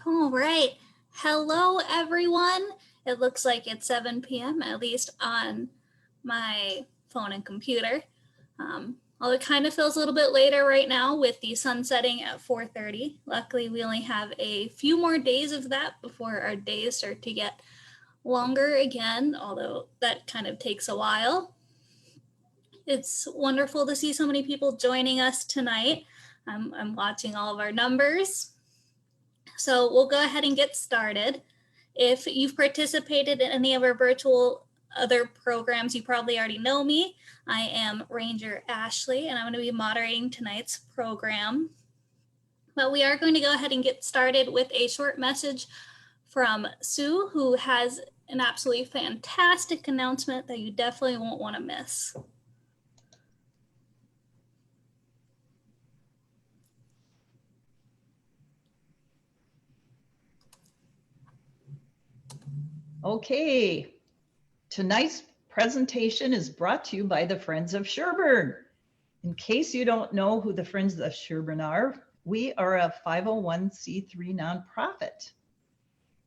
All right. Hello, everyone. It looks like it's 7 p.m., at least on my phone and computer. Although it kind of feels a little bit later right now with the sun setting at 4:30. Luckily, we only have a few more days of that before our days start to get longer again, although that kind of takes a while. It's wonderful to see so many people joining us tonight. I'm watching all of our numbers. So we'll go ahead and get started. If you've participated in any of our virtual other programs, you probably already know me. I am Ranger Ashley, and I'm going to be moderating tonight's program. But we are going to go ahead and get started with a short message from Sue, who has an absolutely fantastic announcement that you definitely won't want to miss. Okay, tonight's presentation is brought to you by the Friends of Sherburne. In case you don't know who the Friends of Sherburne are, we are a 501c3 nonprofit.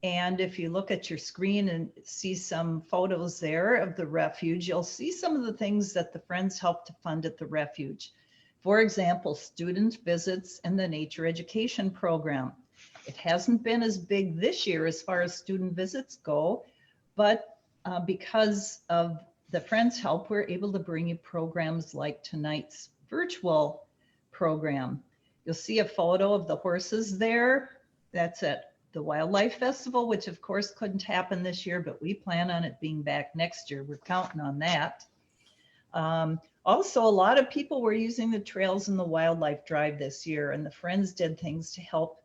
And if you look at your screen and see some photos there of the refuge, you'll see some of the things that the Friends help to fund at the refuge. For example, student visits and the nature education program. It hasn't been as big this year as far as student visits go, but because of the Friends' help, we're able to bring you programs like tonight's virtual program. You'll see a photo of the horses there. That's at the Wildlife Festival, which of course couldn't happen this year, but we plan on it being back next year. We're counting on that. Also, a lot of people were using the trails in the wildlife drive this year, and the Friends did things to help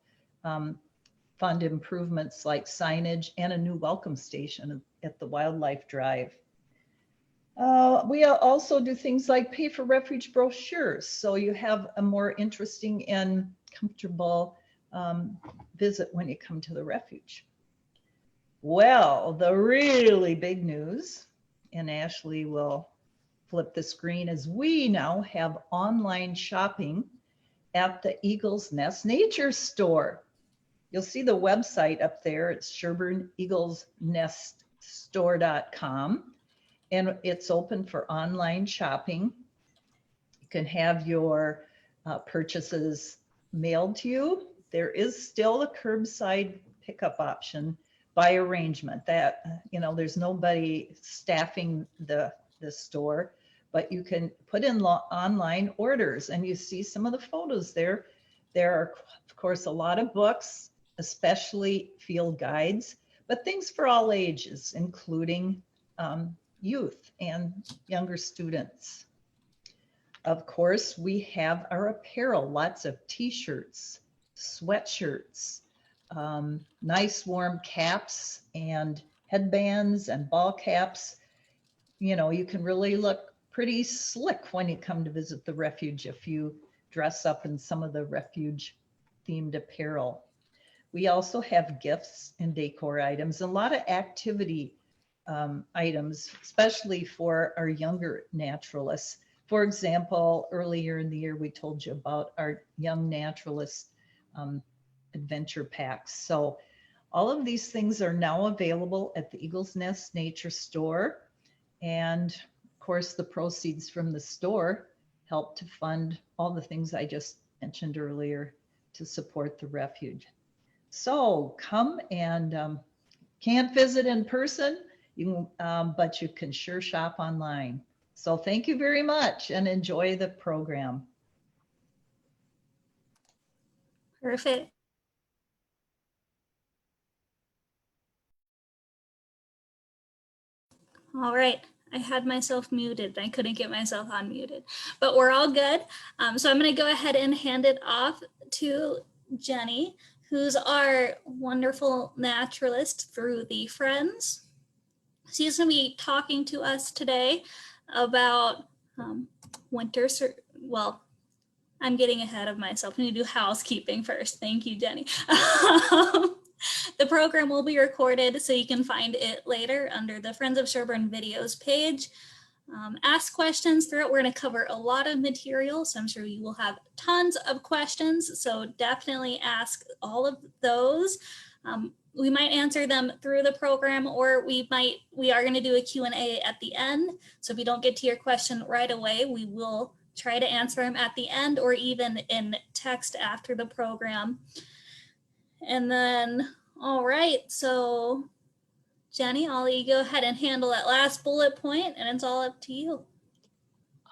fund improvements like signage and a new welcome station at the wildlife drive. We also do things like pay for refuge brochures, so you have a more interesting and comfortable visit when you come to the refuge. Well, the really big news, and Ashley will flip the screen, is we now have online shopping at the Eagles Nest Nature Store. You'll see the website up there. It's SherburneEaglesNestStore.com, and it's open for online shopping. You can have your purchases mailed to you. There is still a curbside pickup option by arrangement. That, there's nobody staffing the store, but you can put in online orders, and you see some of the photos there. There are, of course, a lot of books, especially field guides, but things for all ages, including youth and younger students. Of course, we have our apparel, lots of t-shirts, sweatshirts, nice warm caps and headbands and ball caps. You can really look pretty slick when you come to visit the refuge if you dress up in some of the refuge themed apparel. We also have gifts and decor items, a lot of activity items, especially for our younger naturalists. For example, earlier in the year, we told you about our young naturalist adventure packs. So all of these things are now available at the Eagles Nest Nature Store. And of course, the proceeds from the store help to fund all the things I just mentioned earlier to support the refuge. So come and can't visit in person, but you can sure shop online. So thank you very much and enjoy the program. Perfect. All right. I had myself muted. I couldn't get myself unmuted, but we're all good. So I'm going to go ahead and hand it off to Jenny, who's our wonderful naturalist through the Friends. She's going to be talking to us today about winter. Well, I'm getting ahead of myself. I'm going to do housekeeping first. Thank you, Jenny. The program will be recorded, so you can find it later under the Friends of Sherburne videos page. ask questions throughout. We're going to cover a lot of material, so I'm sure you will have tons of questions. So definitely ask all of those. We might answer them through the program, or we are going to do a Q&A at the end. So if you don't get to your question right away, we will try to answer them at the end or even in text after the program. And then, all right, so Jenny, I'll let you go ahead and handle that last bullet point, and it's all up to you.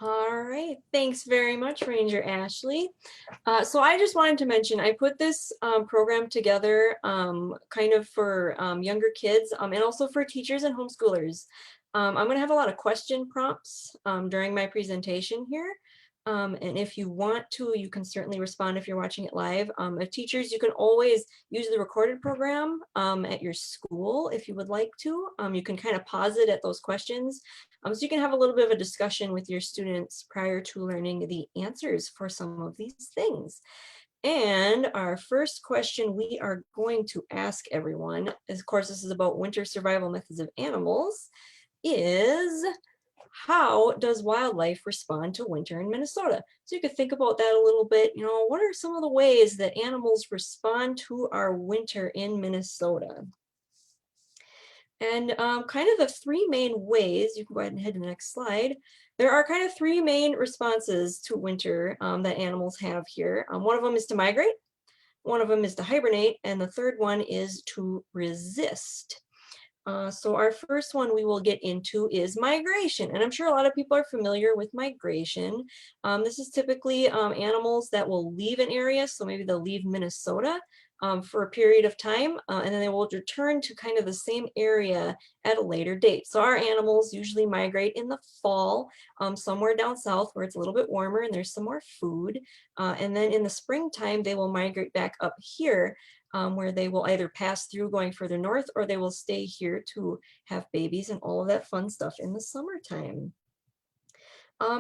All right, thanks very much, Ranger Ashley. So I just wanted to mention, I put this program together kind of for younger kids and also for teachers and homeschoolers. I'm going to have a lot of question prompts during my presentation here. And if you want to, you can certainly respond if you're watching it live. If teachers, you can always use the recorded program at your school if you would like to. You can kind of pause it at those questions. So you can have a little bit of a discussion with your students prior to learning the answers for some of these things. And our first question we are going to ask everyone, of course, this is about winter survival methods of animals, is how does wildlife respond to winter in Minnesota? So you could think about that a little bit. You know, what are some of the ways that animals respond to our winter in Minnesota? And kind of the three main ways, you can go ahead and head to the next slide. There are kind of three main responses to winter that animals have here. One of them is to migrate, one of them is to hibernate, and the third one is to resist. So our first one we will get into is migration. And I'm sure a lot of people are familiar with migration. This is typically animals that will leave an area. So maybe they'll leave Minnesota for a period of time, and then they will return to kind of the same area at a later date. So our animals usually migrate in the fall, somewhere down south where it's a little bit warmer and there's some more food. And then in the springtime, they will migrate back up here where they will either pass through going further north, or they will stay here to have babies and all of that fun stuff in the summertime.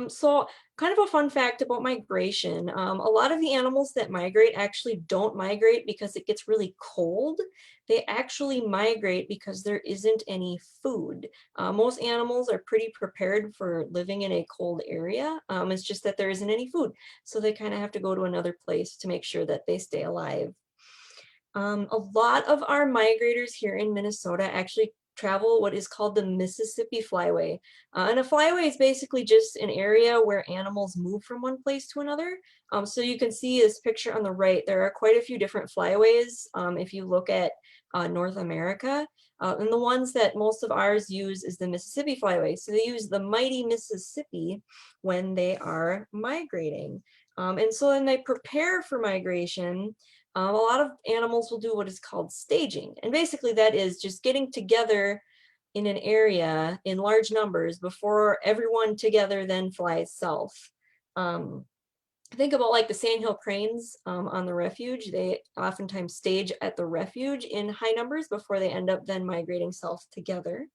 So kind of a fun fact about migration, a lot of the animals that migrate actually don't migrate because it gets really cold. They actually migrate because there isn't any food. Most animals are pretty prepared for living in a cold area. It's just that there isn't any food. So they kind of have to go to another place to make sure that they stay alive. A lot of our migrators here in Minnesota actually travel what is called the Mississippi Flyway. And a flyway is basically just an area where animals move from one place to another. So you can see this picture on the right, there are quite a few different flyways if you look at North America. And the ones that most of ours use is the Mississippi Flyway. So they use the mighty Mississippi when they are migrating. And so then they prepare for migration. A lot of animals will do what is called staging. And basically that is just getting together in an area in large numbers before everyone together then flies south. Think about like the sandhill cranes on the refuge. They oftentimes stage at the refuge in high numbers before they end up then migrating south together.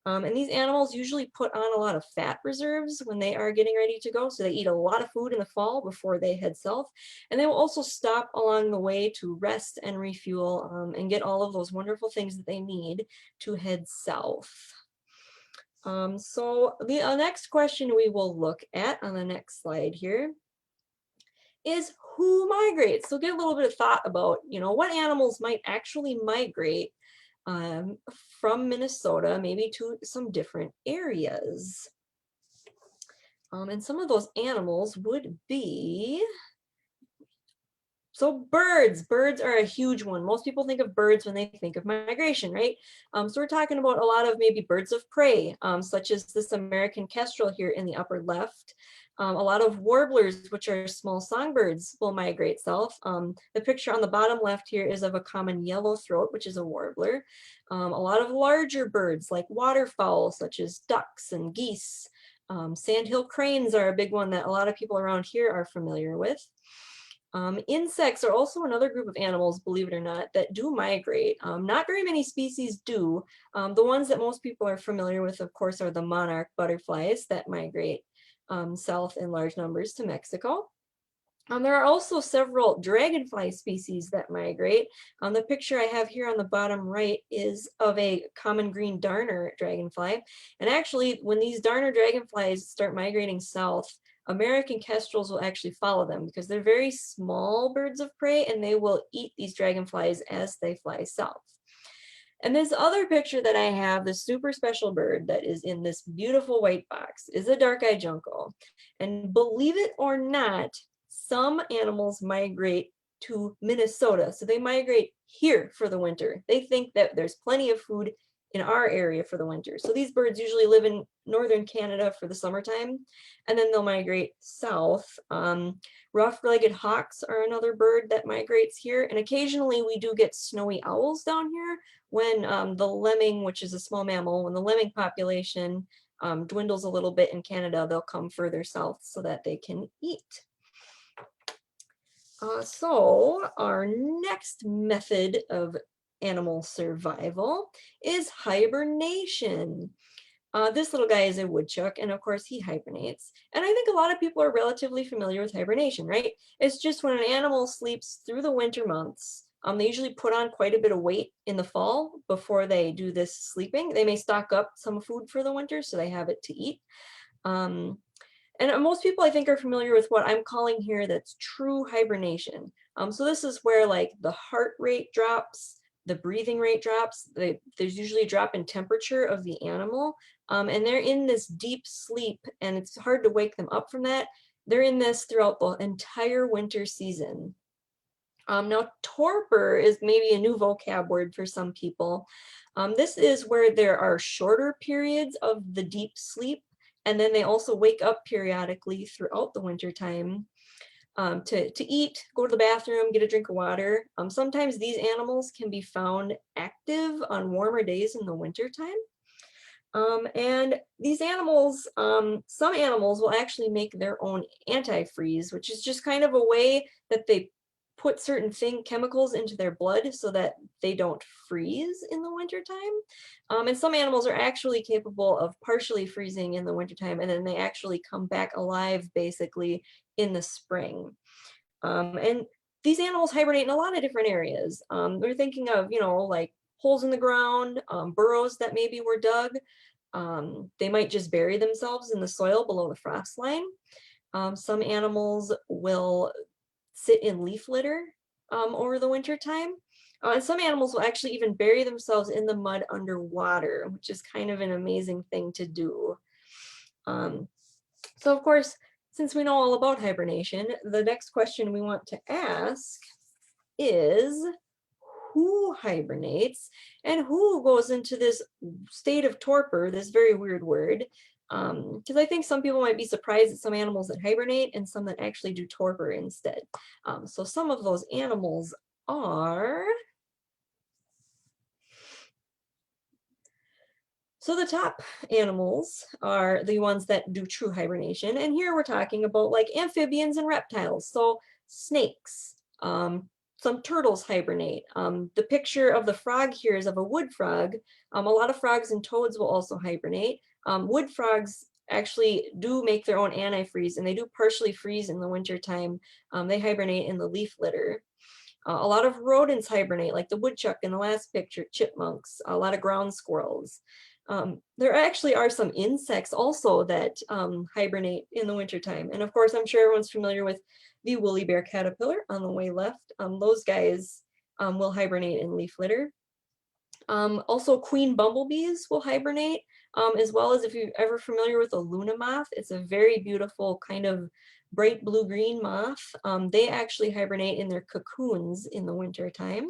And these animals usually put on a lot of fat reserves when they are getting ready to go. So they eat a lot of food in the fall before they head south. And they will also stop along the way to rest and refuel and get all of those wonderful things that they need to head south. So the next question we will look at on the next slide here is who migrates. So get a little bit of thought about, you know, what animals might actually migrate from Minnesota, maybe to some different areas. And some of those animals would be, so birds are a huge one. Most people think of birds when they think of migration, right? So we're talking about a lot of maybe birds of prey, such as this American kestrel here in the upper left. A lot of warblers, which are small songbirds, will migrate south. The picture on the bottom left here is of a common yellowthroat, which is a warbler. A lot of larger birds like waterfowl, such as ducks and geese. Sandhill cranes are a big one that a lot of people around here are familiar with. Insects are also another group of animals, believe it or not, that do migrate. Not very many species do. The ones that most people are familiar with, of course, are the monarch butterflies that migrate south in large numbers to Mexico. There are also several dragonfly species that migrate. The picture I have here on the bottom right is of a common green darner dragonfly. And actually, when these darner dragonflies start migrating south, American kestrels will actually follow them because they're very small birds of prey and they will eat these dragonflies as they fly south. And this other picture that I have, the super special bird that is in this beautiful white box, is a dark-eyed junco. And believe it or not, some animals migrate to Minnesota. So they migrate here for the winter. They think that there's plenty of food in our area for the winter. So these birds usually live in northern Canada for the summertime, and then they'll migrate south. Rough-legged hawks are another bird that migrates here, and occasionally we do get snowy owls down here when the lemming, which is a small mammal, when the lemming population dwindles a little bit in Canada, they'll come further south so that they can eat. So our next method of animal survival is hibernation. This little guy is a woodchuck, and of course he hibernates. And I think a lot of people are relatively familiar with hibernation, right? It's just when an animal sleeps through the winter months. They usually put on quite a bit of weight in the fall before they do this sleeping. They may stock up some food for the winter so they have it to eat. And most people I think are familiar with what I'm calling here that's true hibernation. So this is where like the heart rate drops, the breathing rate drops, there's usually a drop in temperature of the animal, and they're in this deep sleep and it's hard to wake them up from that. They're in this throughout the entire winter season. Now torpor is maybe a new vocab word for some people. This is where there are shorter periods of the deep sleep, and then they also wake up periodically throughout the winter time to eat, go to the bathroom, get a drink of water. Sometimes these animals can be found active on warmer days in the winter time. And these animals, some animals will actually make their own antifreeze, which is just kind of a way that they put certain chemicals into their blood so that they don't freeze in the wintertime. And some animals are actually capable of partially freezing in the wintertime, and then they actually come back alive basically in the spring. And these animals hibernate in a lot of different areas. We're thinking of, you know, like holes in the ground, burrows that maybe were dug. They might just bury themselves in the soil below the frost line. Some animals will sit in leaf litter over the winter time. And some animals will actually even bury themselves in the mud underwater, which is kind of an amazing thing to do. So of course, since we know all about hibernation, the next question we want to ask is, who hibernates and who goes into this state of torpor, this very weird word? Because I think some people might be surprised at some animals that hibernate and some that actually do torpor instead. So some of those animals are, so the top animals are the ones that do true hibernation. And here we're talking about like amphibians and reptiles. So snakes, some turtles hibernate. The picture of the frog here is of a wood frog. A lot of frogs and toads will also hibernate. Wood frogs actually do make their own antifreeze, and they do partially freeze in the wintertime. They hibernate in the leaf litter. A lot of rodents hibernate, like the woodchuck in the last picture, chipmunks, a lot of ground squirrels. There actually are some insects also that hibernate in the wintertime. And of course, I'm sure everyone's familiar with the woolly bear caterpillar on the way left. Those guys will hibernate in leaf litter. Also, queen bumblebees will hibernate, as well as if you're ever familiar with a Luna moth. It's a very beautiful kind of bright blue-green moth. They actually hibernate in their cocoons in the winter time.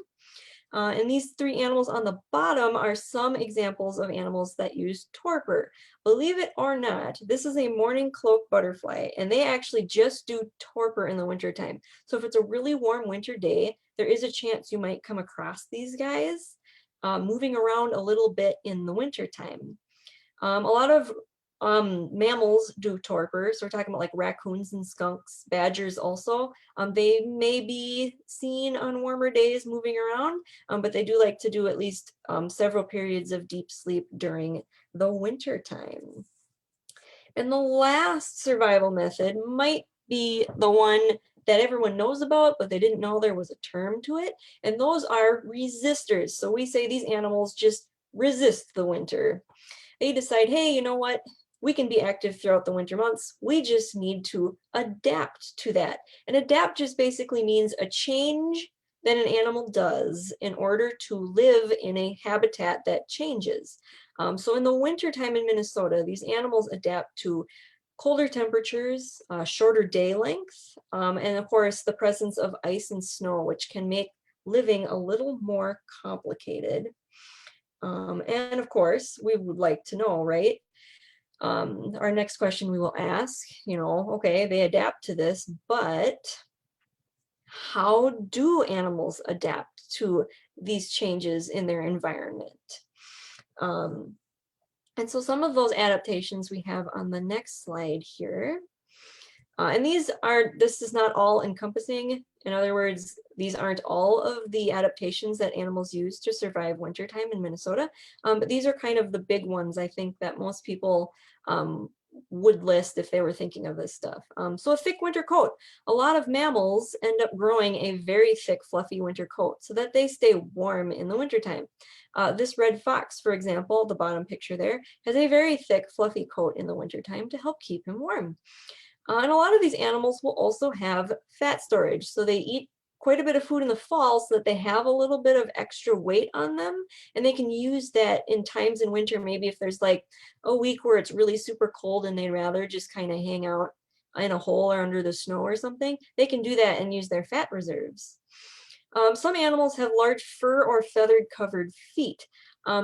And these three animals on the bottom are some examples of animals that use torpor. Believe it or not, this is a morning cloak butterfly, and they actually just do torpor in the wintertime. So if it's a really warm winter day, there is a chance you might come across these guys moving around a little bit in the wintertime. A lot of mammals do torpor, so we're talking about like raccoons and skunks, badgers also. They may be seen on warmer days moving around, but they do like to do at least several periods of deep sleep during the winter time. And the last survival method might be the one that everyone knows about, but they didn't know there was a term to it. And those are resistors. So we say these animals just resist the winter. They decide, hey, you know what? We can be active throughout the winter months. We just need to adapt to that. And adapt just basically means a change that an animal does in order to live in a habitat that changes. So in the winter time in Minnesota, these animals adapt to colder temperatures, shorter day length, and of course the presence of ice and snow, which can make living a little more complicated. And of course, we would like to know, right? Our next question we will ask, you know, okay, they adapt to this, but how do animals adapt to these changes in their environment? And so some of those adaptations we have on the next slide here. And this is not all encompassing. In other words, these aren't all of the adaptations that animals use to survive wintertime in Minnesota, but these are kind of the big ones I think that most people would list if they were thinking of this stuff. So a thick winter coat. A lot of mammals end up growing a very thick, fluffy winter coat so that they stay warm in the wintertime. This red fox, for example, the bottom picture there, has a very thick, fluffy coat in the wintertime to help keep him warm. And a lot of these animals will also have fat storage. So they eat quite a bit of food in the fall so that they have a little bit of extra weight on them. And they can use that in times in winter, maybe if there's like a week where it's really super cold and they'd rather just kind of hang out in a hole or under the snow or something, they can do that and use their fat reserves. Some animals have large fur or feathered covered feet.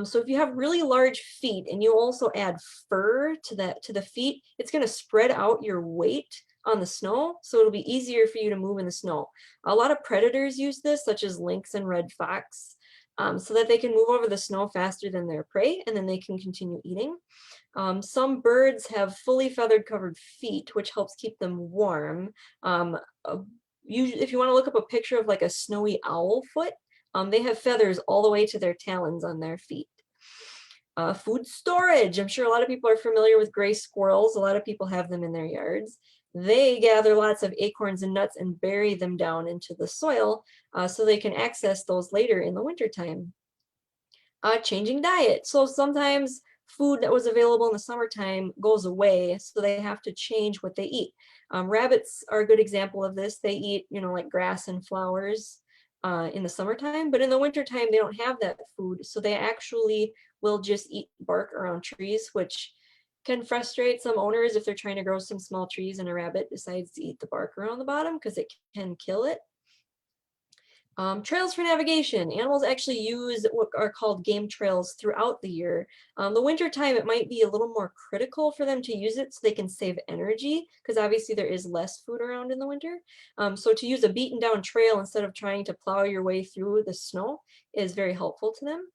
So if you have really large feet and you also add fur to the feet, it's going to spread out your weight on the snow, so it'll be easier for you to move in the snow. A lot of predators use this, such as lynx and red fox, so that they can move over the snow faster than their prey, and then they can continue eating. Some birds have fully feathered covered feet, which helps keep them warm. If you want to look up a picture of like a snowy owl foot, they have feathers all the way to their talons on their feet. Food storage. I'm sure a lot of people are familiar with gray squirrels. A lot of people have them in their yards. They gather lots of acorns and nuts and bury them down into the soil so they can access those later in the wintertime. Changing diet. So sometimes food that was available in the summertime goes away, so they have to change what they eat. Rabbits are a good example of this. They eat, you know, like grass and flowers in the summertime, but in the wintertime, they don't have that food. So they actually will just eat bark around trees, which can frustrate some owners if they're trying to grow some small trees and a rabbit decides to eat the bark around the bottom because it can kill it. Trails for navigation. Animals actually use what are called game trails throughout the year. The winter time, it might be a little more critical for them to use it so they can save energy because obviously there is less food around in the winter. So to use a beaten down trail instead of trying to plow your way through the snow is very helpful to them.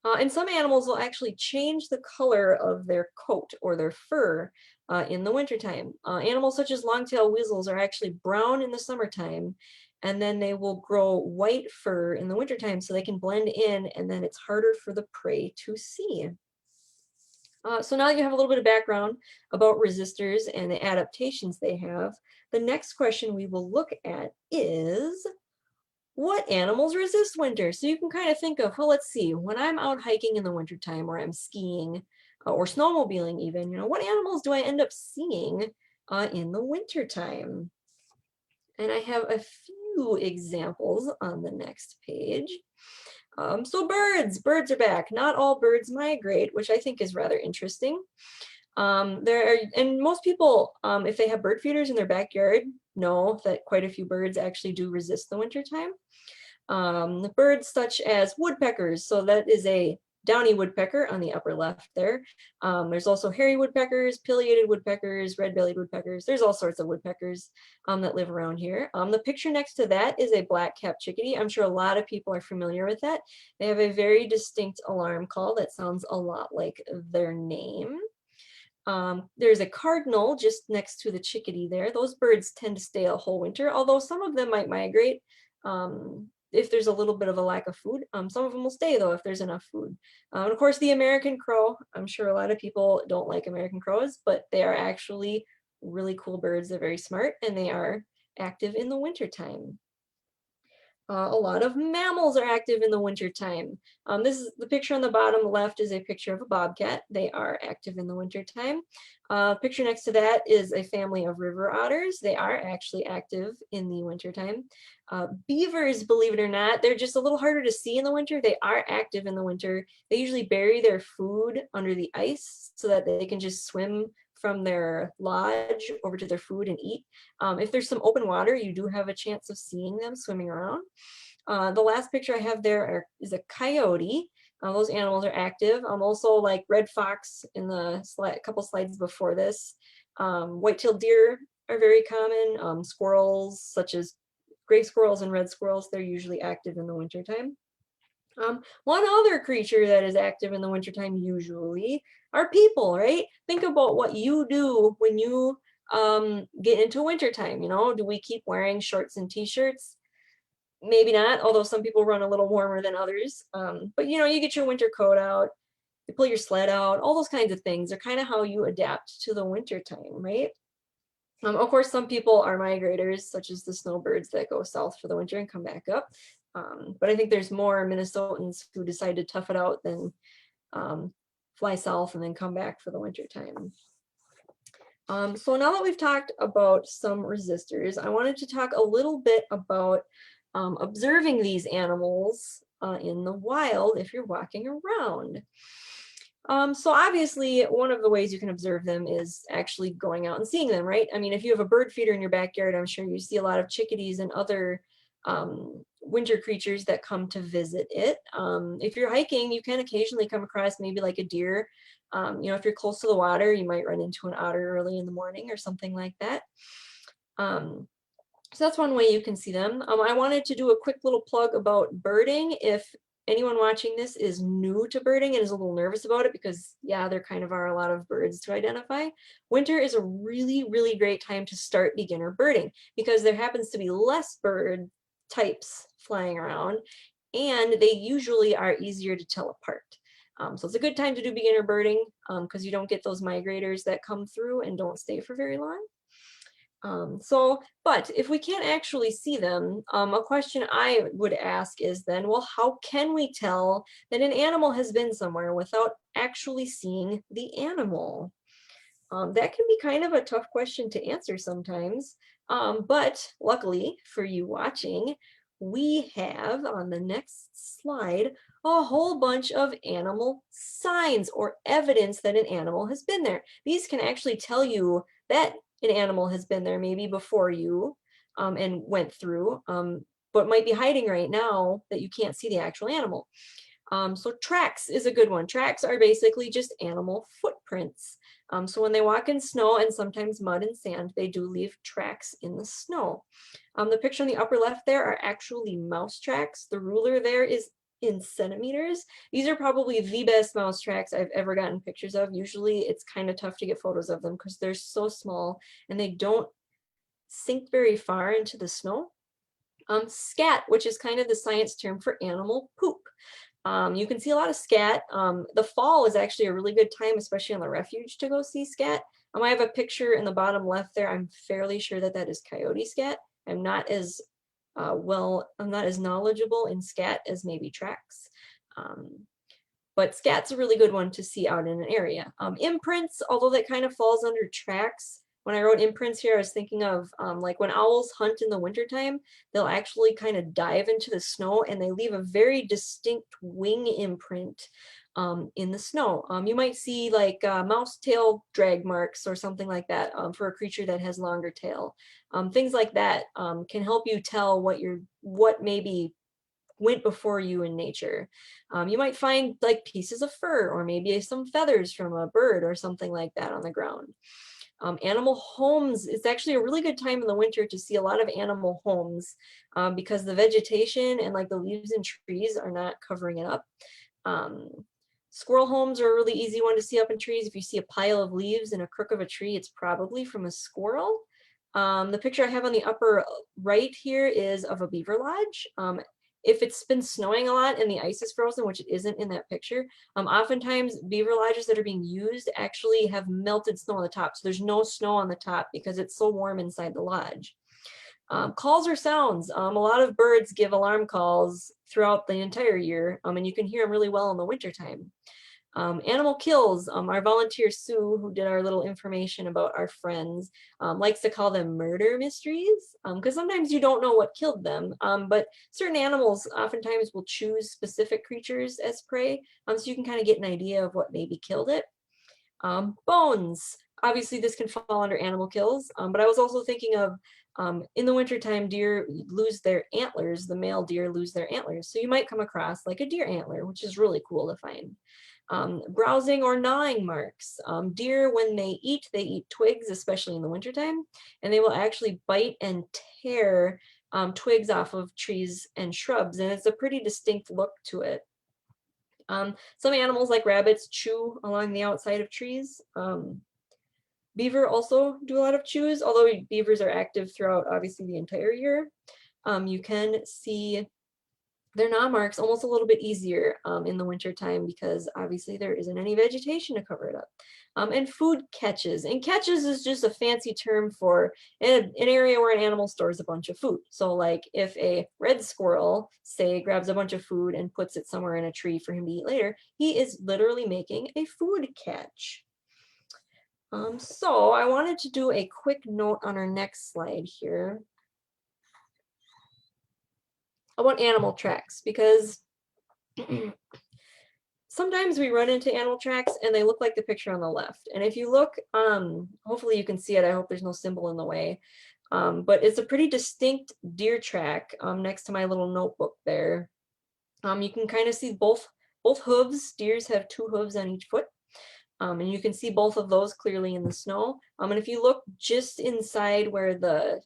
And some animals will actually change the color of their coat or their fur in the wintertime. Animals such as long-tailed weasels are actually brown in the summertime, and then they will grow white fur in the wintertime so they can blend in, and then it's harder for the prey to see. So now that you have a little bit of background about resistors and the adaptations they have, the next question we will look at is, what animals resist winter? So you can kind of think of, well, let's see, when I'm out hiking in the wintertime or I'm skiing or snowmobiling even, you know, what animals do I end up seeing in the wintertime? And I have a few examples on the next page. So birds are back. Not all birds migrate, which I think is rather interesting. And most people, if they have bird feeders in their backyard, know that quite a few birds actually do resist the wintertime. Birds such as woodpeckers, so that is a downy woodpecker on the upper left there. There's also hairy woodpeckers, pileated woodpeckers, red-bellied woodpeckers. There's all sorts of woodpeckers that live around here. The picture next to that is a black-capped chickadee. I'm sure a lot of people are familiar with that. They have a very distinct alarm call that sounds a lot like their name. There's a cardinal just next to the chickadee there. Those birds tend to stay a whole winter, although some of them might migrate if there's a little bit of a lack of food. Some of them will stay though if there's enough food. And of course the American crow, I'm sure a lot of people don't like American crows, but they are actually really cool birds. They're very smart and they are active in the wintertime. A lot of mammals are active in the wintertime. This is the picture on the bottom left is a picture of a bobcat. They are active in the wintertime. Picture next to that is a family of river otters. They are actually active in the wintertime. Beavers, believe it or not, they're just a little harder to see in the winter. They are active in the winter. They usually bury their food under the ice so that they can just swim from their lodge over to their food and eat. If there's some open water, you do have a chance of seeing them swimming around. The last picture I have there is a coyote. Those animals are active. Also like red fox in the couple slides before this. White-tailed deer are very common. Squirrels such as gray squirrels and red squirrels, they're usually active in the wintertime. One other creature that is active in the wintertime usually are people, right? Think about what you do when you get into wintertime, you know, do we keep wearing shorts and t-shirts? Maybe not, although some people run a little warmer than others. But you know, you get your winter coat out, you pull your sled out, all those kinds of things are kind of how you adapt to the wintertime, right? Of course, some people are migrators, such as the snowbirds that go south for the winter and come back up. But I think there's more Minnesotans who decide to tough it out than fly south and then come back for the winter time. So now that we've talked about some resistors, I wanted to talk a little bit about observing these animals in the wild if you're walking around. So obviously one of the ways you can observe them is actually going out and seeing them, right? I mean, if you have a bird feeder in your backyard, I'm sure you see a lot of chickadees and other winter creatures that come to visit it. If you're hiking, you can occasionally come across maybe like a deer. You know, if you're close to the water, you might run into an otter early in the morning or something like that. So that's one way you can see them. I wanted to do a quick little plug about birding. If anyone watching this is new to birding and is a little nervous about it, because yeah, there kind of are a lot of birds to identify, winter is a really, really great time to start beginner birding because there happens to be less bird types flying around and they usually are easier to tell apart. So it's a good time to do beginner birding because you don't get those migrators that come through and don't stay for very long. But if we can't actually see them, a question I would ask is then, well, how can we tell that an animal has been somewhere without actually seeing the animal? That can be kind of a tough question to answer sometimes, but luckily for you watching, we have on the next slide a whole bunch of animal signs or evidence that an animal has been there. These can actually tell you that an animal has been there maybe before you and went through, but might be hiding right now that you can't see the actual animal. So tracks is a good one. Tracks are basically just animal footprints. So when they walk in snow and sometimes mud and sand, they do leave tracks in the snow. The picture on the upper left there are actually mouse tracks. The ruler there is in centimeters. These are probably the best mouse tracks I've ever gotten pictures of. Usually it's kind of tough to get photos of them because they're so small and they don't sink very far into the snow. Scat, which is kind of the science term for animal poop. You can see a lot of scat. The fall is actually a really good time, especially on the refuge, to go see scat. I have a picture in the bottom left there. I'm fairly sure that that is coyote scat. I'm not as I'm not as knowledgeable in scat as maybe tracks. But scat's a really good one to see out in an area. Imprints, although that kind of falls under tracks. When I wrote imprints here, I was thinking of like when owls hunt in the wintertime, they'll actually kind of dive into the snow and they leave a very distinct wing imprint in the snow. You might see like mouse tail drag marks or something like that for a creature that has longer tail. Things like that can help you tell what maybe went before you in nature. You might find like pieces of fur or maybe some feathers from a bird or something like that on the ground. Animal homes, it's actually a really good time in the winter to see a lot of animal homes because the vegetation and like the leaves and trees are not covering it up. Squirrel homes are a really easy one to see up in trees. If you see a pile of leaves in a crook of a tree, it's probably from a squirrel. The picture I have on the upper right here is of a beaver lodge. If it's been snowing a lot and the ice is frozen, which it isn't in that picture, oftentimes beaver lodges that are being used actually have melted snow on the top. So there's no snow on the top because it's so warm inside the lodge. Calls or sounds. A lot of birds give alarm calls throughout the entire year, and you can hear them really well in the wintertime. Animal kills. Our volunteer Sue, who did our little information about our friends, likes to call them murder mysteries, because sometimes you don't know what killed them, but certain animals oftentimes will choose specific creatures as prey, so you can kind of get an idea of what maybe killed it. Bones. Obviously this can fall under animal kills, but I was also thinking of in the wintertime, deer lose their antlers. The male deer lose their antlers. So you might come across like a deer antler, which is really cool to find. Browsing or gnawing marks. Deer, when they eat twigs, especially in the wintertime, and they will actually bite and tear twigs off of trees and shrubs, and it's a pretty distinct look to it. Some animals like rabbits chew along the outside of trees. Beaver also do a lot of chews, although beavers are active throughout obviously the entire year. You can see their gnaw marks almost a little bit easier in the winter time because obviously there isn't any vegetation to cover it up. And food catches. And catches is just a fancy term for an area where an animal stores a bunch of food. So like if a red squirrel, say, grabs a bunch of food and puts it somewhere in a tree for him to eat later, he is literally making a food catch. So I wanted to do a quick note on our next slide here about animal tracks, because sometimes we run into animal tracks and they look like the picture on the left. And if you look, hopefully you can see it. I hope there's no symbol in the way. But it's a pretty distinct deer track next to my little notebook there. You can kind of see both hooves. Deers have 2 hooves on each foot. And you can see both of those clearly in the snow. And if you look just inside where the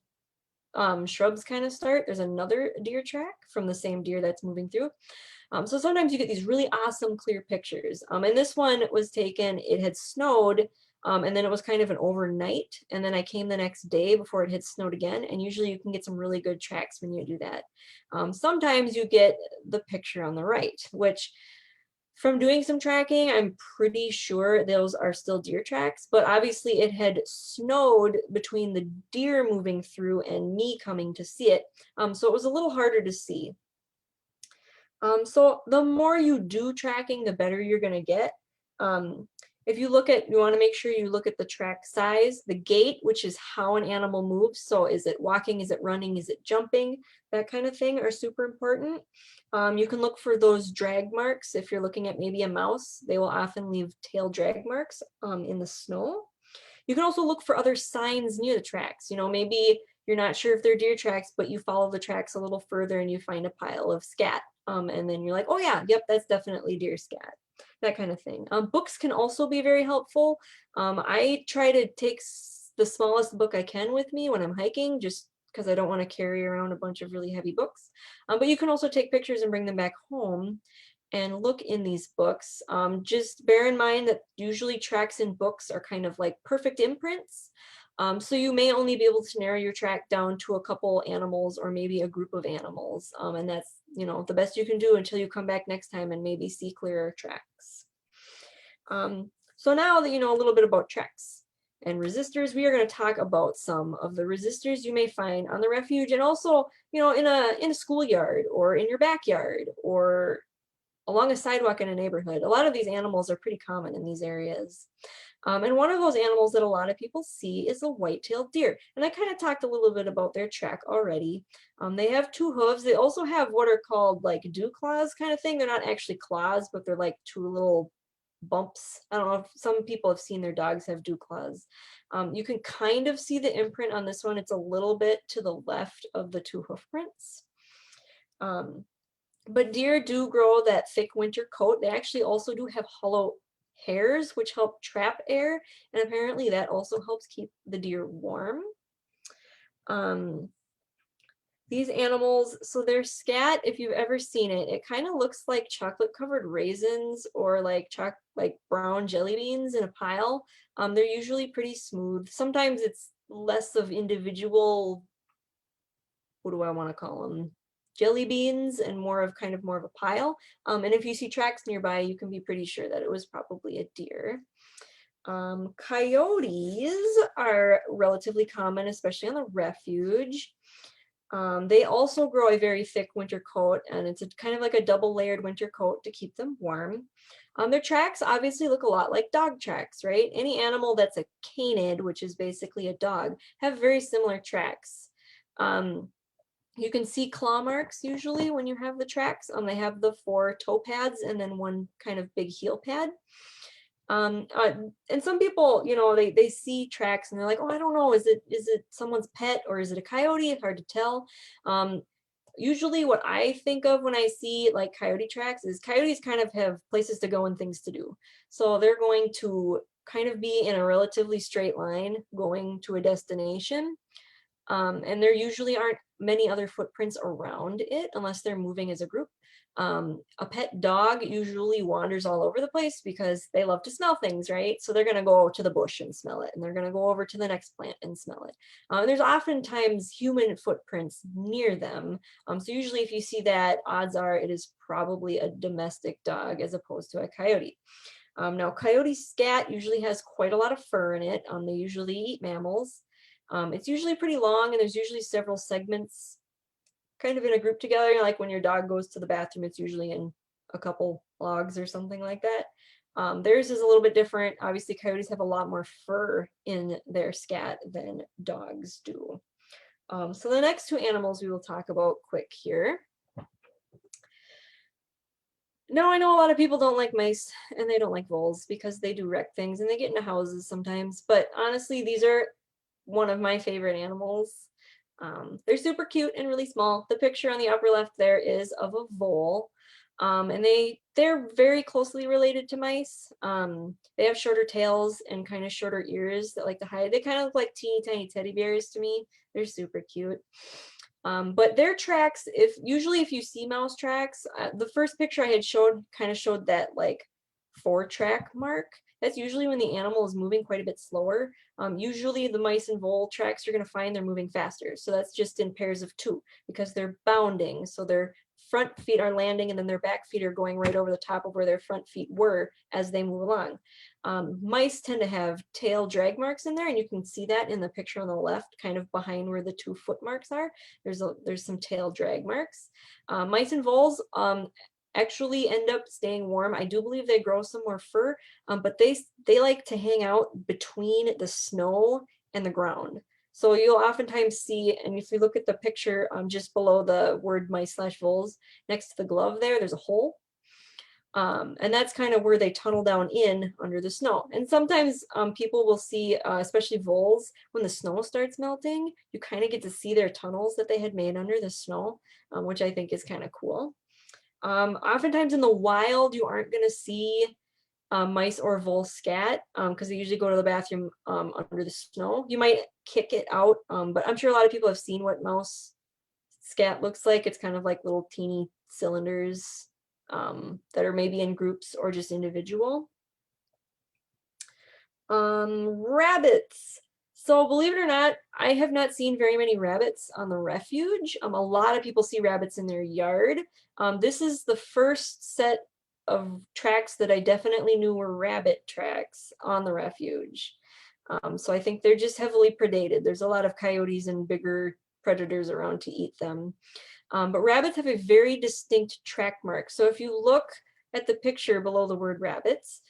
shrubs kind of start, there's another deer track from the same deer that's moving through. So sometimes you get these really awesome clear pictures. And this one was taken, it had snowed, and then it was kind of an overnight. And then I came the next day before it had snowed again. And usually you can get some really good tracks when you do that. Sometimes you get the picture on the right, which from doing some tracking, I'm pretty sure those are still deer tracks, but obviously it had snowed between the deer moving through and me coming to see it. So it was a little harder to see. So the more you do tracking, the better you're going to get. If you look at, you want to make sure you look at the track size, the gait, which is how an animal moves. So is it walking, is it running, is it jumping? That kind of thing are super important. You can look for those drag marks. If you're looking at maybe a mouse, they will often leave tail drag marks in the snow. You can also look for other signs near the tracks. You know, maybe you're not sure if they're deer tracks, but you follow the tracks a little further and you find a pile of scat. And then you're like, oh yeah, yep, that's definitely deer scat. That kind of thing. Books can also be very helpful. I try to take the smallest book I can with me when I'm hiking, just because I don't want to carry around a bunch of really heavy books. But you can also take pictures and bring them back home and look in these books. Just bear in mind that usually tracks in books are kind of like perfect imprints. So you may only be able to narrow your track down to a couple animals or maybe a group of animals. And that's, you know, the best you can do until you come back next time and maybe see clearer tracks. So now that you know a little bit about tracks and resistors, we are going to talk about some of the resistors you may find on the refuge, and also, you know, in a schoolyard or in your backyard or along a sidewalk in a neighborhood. A lot of these animals are pretty common in these areas. And one of those animals that a lot of people see is the white-tailed deer. And I kind of talked a little bit about their track already. They have 2 hooves. They also have what are called like dew claws kind of thing. They're not actually claws, but they're like 2 little bumps. I don't know if some people have seen their dogs have dew claws. You can kind of see the imprint on this one. It's a little bit to the left of the 2 hoof prints. But deer do grow that thick winter coat. They actually also do have hollow hairs, which help trap air, and apparently that also helps keep the deer warm. These animals, so their scat, if you've ever seen it, it kind of looks like chocolate covered raisins or like brown jelly beans in a pile. They're usually pretty smooth. Sometimes it's less of individual, what do I want to call them? Jelly beans, and more of a pile. And if you see tracks nearby, you can be pretty sure that it was probably a deer. Coyotes are relatively common, especially on the refuge. They also grow a very thick winter coat, and it's kind of like a double layered winter coat to keep them warm. Their tracks obviously look a lot like dog tracks, right? Any animal that's a canid, which is basically a dog, have very similar tracks. You can see claw marks usually when you have the tracks. They have the 4 toe pads and then one kind of big heel pad. And some people, you know, they see tracks and they're like, oh, I don't know, is it someone's pet or is it a coyote? It's hard to tell. Usually what I think of when I see like coyote tracks is coyotes kind of have places to go and things to do. So they're going to kind of be in a relatively straight line going to a destination. And there usually aren't many other footprints around it unless they're moving as a group. A pet dog usually wanders all over the place because they love to smell things, right? So they're going to go to the bush and smell it, and they're going to go over to the next plant and smell it. There's oftentimes human footprints near them. So usually if you see that, odds are it is probably a domestic dog as opposed to a coyote. Now, coyote scat usually has quite a lot of fur in it. They usually eat mammals. It's usually pretty long, and there's usually several segments kind of in a group together. Like when your dog goes to the bathroom, it's usually in a couple logs or something like that. Theirs is a little bit different. Obviously, coyotes have a lot more fur in their scat than dogs do. So the next 2 animals we will talk about quick here. Now, I know a lot of people don't like mice and they don't like voles because they do wreck things and they get into houses sometimes. But honestly, these are one of my favorite animals. They're super cute and really small. The picture on the upper left there is of a vole. And they're very closely related to mice. They have shorter tails and kind of shorter ears that like to hide. They kind of look like teeny tiny teddy bears to me. They're super cute. But their tracks, usually if you see mouse tracks, the first picture I had kind of showed that like 4-track mark. That's usually when the animal is moving quite a bit slower. Usually the mice and vole tracks, you're going to find they're moving faster. So that's just in pairs of 2 because they're bounding. So their front feet are landing and then their back feet are going right over the top of where their front feet were as they move along. Mice tend to have tail drag marks in there, and you can see that in the picture on the left, kind of behind where the 2 foot marks are. There's some tail drag marks. Mice and voles actually end up staying warm. I do believe they grow some more fur, but they like to hang out between the snow and the ground. So you'll oftentimes see, and if you look at the picture just below the word mice/voles, next to the glove there's a hole. And that's kind of where they tunnel down in under the snow. And sometimes people will see, especially voles, when the snow starts melting, you kind of get to see their tunnels that they had made under the snow, which I think is kind of cool. Oftentimes in the wild, you aren't going to see mice or vole scat because they usually go to the bathroom under the snow. You might kick it out, but I'm sure a lot of people have seen what mouse scat looks like. It's kind of like little teeny cylinders that are maybe in groups or just individual. Rabbits. So believe it or not, I have not seen very many rabbits on the refuge. A lot of people see rabbits in their yard. This is the first set of tracks that I definitely knew were rabbit tracks on the refuge. So I think they're just heavily predated. There's a lot of coyotes and bigger predators around to eat them. But rabbits have a very distinct track mark. So if you look at the picture below the word rabbits,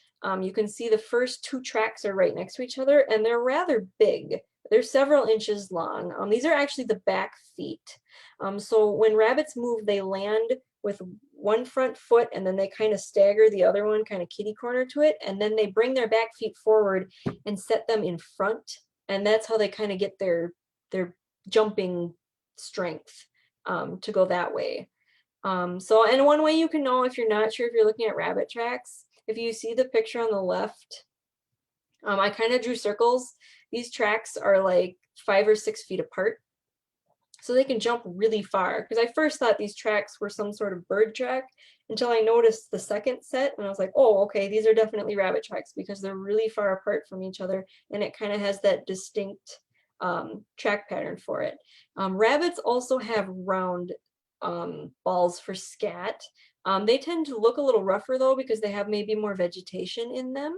you can see the first 2 tracks are right next to each other, and they're rather big. They're several inches long. These are actually the back feet. So when rabbits move, they land with one front foot, and then they kind of stagger the other one, kind of kitty corner to it, and then they bring their back feet forward and set them in front, and that's how they kind of get their jumping strength to go that way. So, and one way you can know if you're not sure if you're looking at rabbit tracks, if you see the picture on the left, I kind of drew circles. These tracks are like 5 or 6 feet apart. So they can jump really far. Because I first thought these tracks were some sort of bird track until I noticed the second set. And I was like, oh, okay, these are definitely rabbit tracks because they're really far apart from each other. And it kind of has that distinct track pattern for it. Rabbits also have round balls for scat. They tend to look a little rougher though because they have maybe more vegetation in them.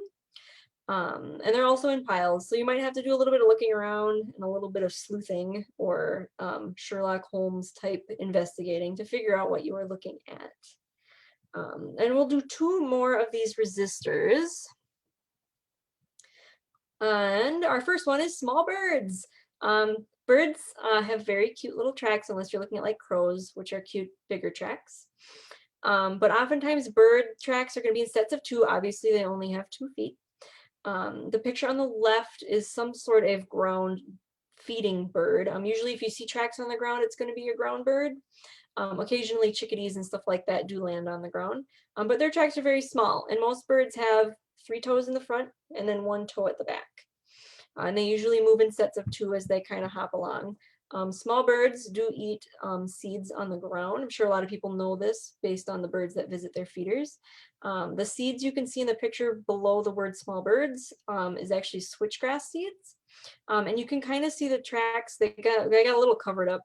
And they're also in piles. So you might have to do a little bit of looking around and a little bit of sleuthing or Sherlock Holmes type investigating to figure out what you are looking at. And we'll do 2 more of these resistors. And our first one is small birds. Birds have very cute little tracks, unless you're looking at like crows, which are cute, bigger tracks. But oftentimes bird tracks are going to be in sets of 2. Obviously, they only have 2 feet. The picture on the left is some sort of ground feeding bird. Usually if you see tracks on the ground, it's going to be your ground bird. Occasionally chickadees and stuff like that do land on the ground, but their tracks are very small, and most birds have 3 toes in the front and then 1 toe at the back. And they usually move in sets of 2 as they kind of hop along. Small birds do eat seeds on the ground. I'm sure a lot of people know this based on the birds that visit their feeders. The seeds you can see in the picture below the word small birds is actually switchgrass seeds. And you can kind of see the tracks. They got a little covered up.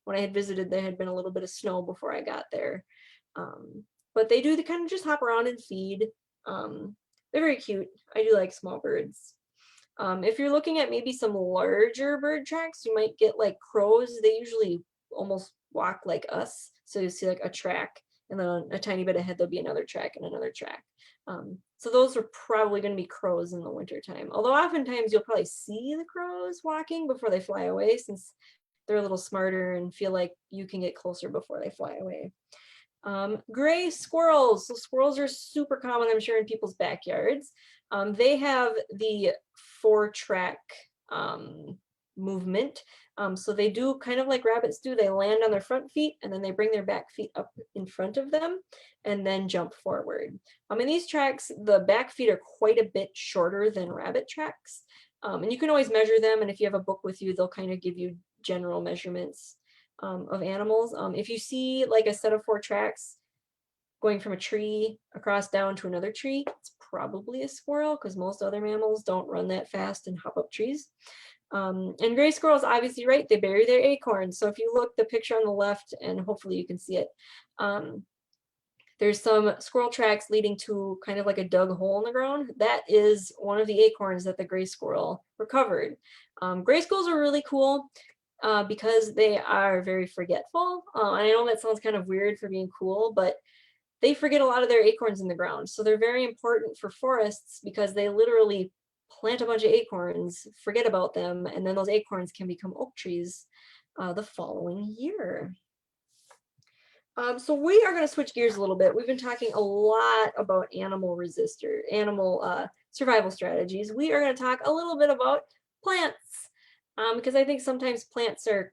When I had visited, there had been a little bit of snow before I got there. But they kind of just hop around and feed. They're very cute. I do like small birds. If you're looking at maybe some larger bird tracks, you might get like crows. They usually almost walk like us. So you see like a track, and then a tiny bit ahead, there'll be another track and another track. So those are probably going to be crows in the wintertime. Although oftentimes you'll probably see the crows walking before they fly away, since they're a little smarter and feel like you can get closer before they fly away. Gray squirrels. So squirrels are super common, I'm sure, in people's backyards. They have the 4-track movement. So they do kind of like rabbits do. They land on their front feet and then they bring their back feet up in front of them and then jump forward. In these tracks, the back feet are quite a bit shorter than rabbit tracks. And you can always measure them. And if you have a book with you, they'll kind of give you general measurements of animals. If you see like a set of 4 tracks going from a tree across down to another tree, it's probably a squirrel, because most other mammals don't run that fast and hop up trees. And gray squirrels, obviously, right, they bury their acorns. So if you look the picture on the left, and hopefully you can see it, there's some squirrel tracks leading to kind of like a dug hole in the ground. That is one of the acorns that the gray squirrel recovered. Gray squirrels are really cool because they are very forgetful. And I know that sounds kind of weird for being cool, but they forget a lot of their acorns in the ground. So they're very important for forests because they literally plant a bunch of acorns, forget about them, and then those acorns can become oak trees the following year. So we are going to switch gears a little bit. We've been talking a lot about animal survival strategies. We are going to talk a little bit about plants because I think sometimes plants are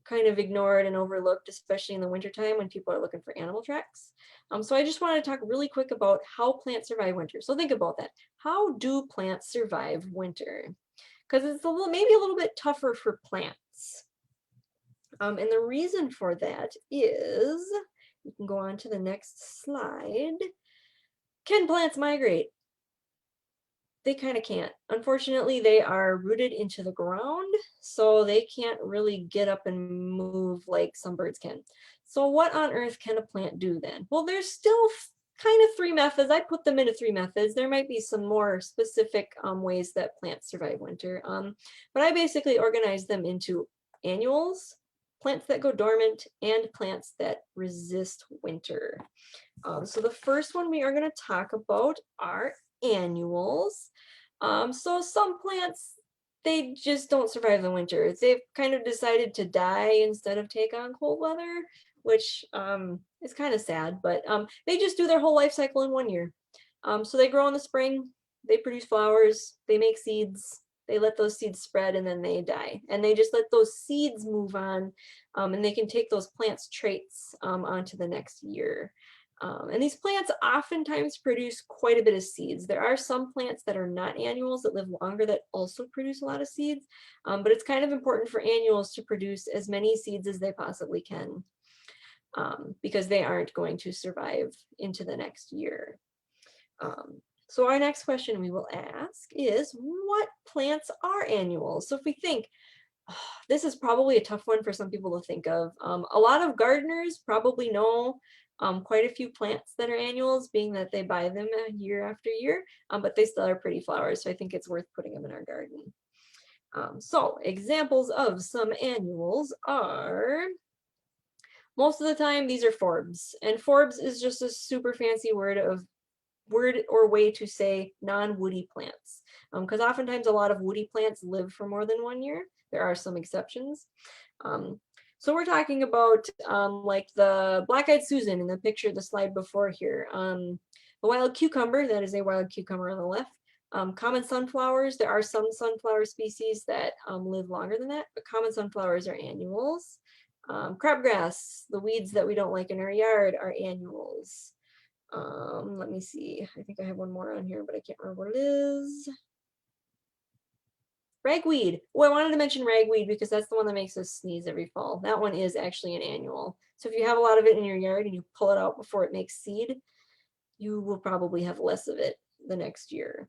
kind of ignored and overlooked, especially in the wintertime when people are looking for animal tracks. So I just wanted to talk really quick about how plants survive winter. So think about that. How do plants survive winter? Because it's maybe a little bit tougher for plants. And the reason for that is, you can go on to the next slide. Can plants migrate? They kind of can't. Unfortunately, they are rooted into the ground, so they can't really get up and move like some birds can. So what on earth can a plant do then? Well, there's still kind of 3 methods. I put them into 3 methods. There might be some more specific ways that plants survive winter, but I basically organize them into annuals, plants that go dormant, and plants that resist winter. So the first one we are going to talk about are annuals. So some plants, they just don't survive the winter. They've kind of decided to die instead of take on cold weather, which is kind of sad, but they just do their whole life cycle in 1 year. So they grow in the spring, they produce flowers, they make seeds, they let those seeds spread, and then they die. And they just let those seeds move on, and they can take those plants' traits onto the next year. And these plants oftentimes produce quite a bit of seeds. There are some plants that are not annuals that live longer that also produce a lot of seeds, but it's kind of important for annuals to produce as many seeds as they possibly can because they aren't going to survive into the next year. So our next question we will ask is, what plants are annuals? So if we think, this is probably a tough one for some people to think of. A lot of gardeners probably know Quite a few plants that are annuals, being that they buy them year after year, but they still are pretty flowers, so I think it's worth putting them in our garden. So examples of some annuals are, most of the time these are forbs, and forbs is just a super fancy word or way to say non-woody plants, because oftentimes a lot of woody plants live for more than 1 year. There are some exceptions. So we're talking about like the black-eyed Susan in the picture, the slide before here. The wild cucumber, that is a wild cucumber on the left. Common sunflowers, there are some sunflower species that live longer than that, but common sunflowers are annuals. Crabgrass, the weeds that we don't like in our yard, are annuals. Let me see, I think I have one more on here, but I can't remember what it is. Ragweed. Oh, I wanted to mention ragweed because that's the one that makes us sneeze every fall. That one is actually an annual. So if you have a lot of it in your yard and you pull it out before it makes seed, you will probably have less of it the next year.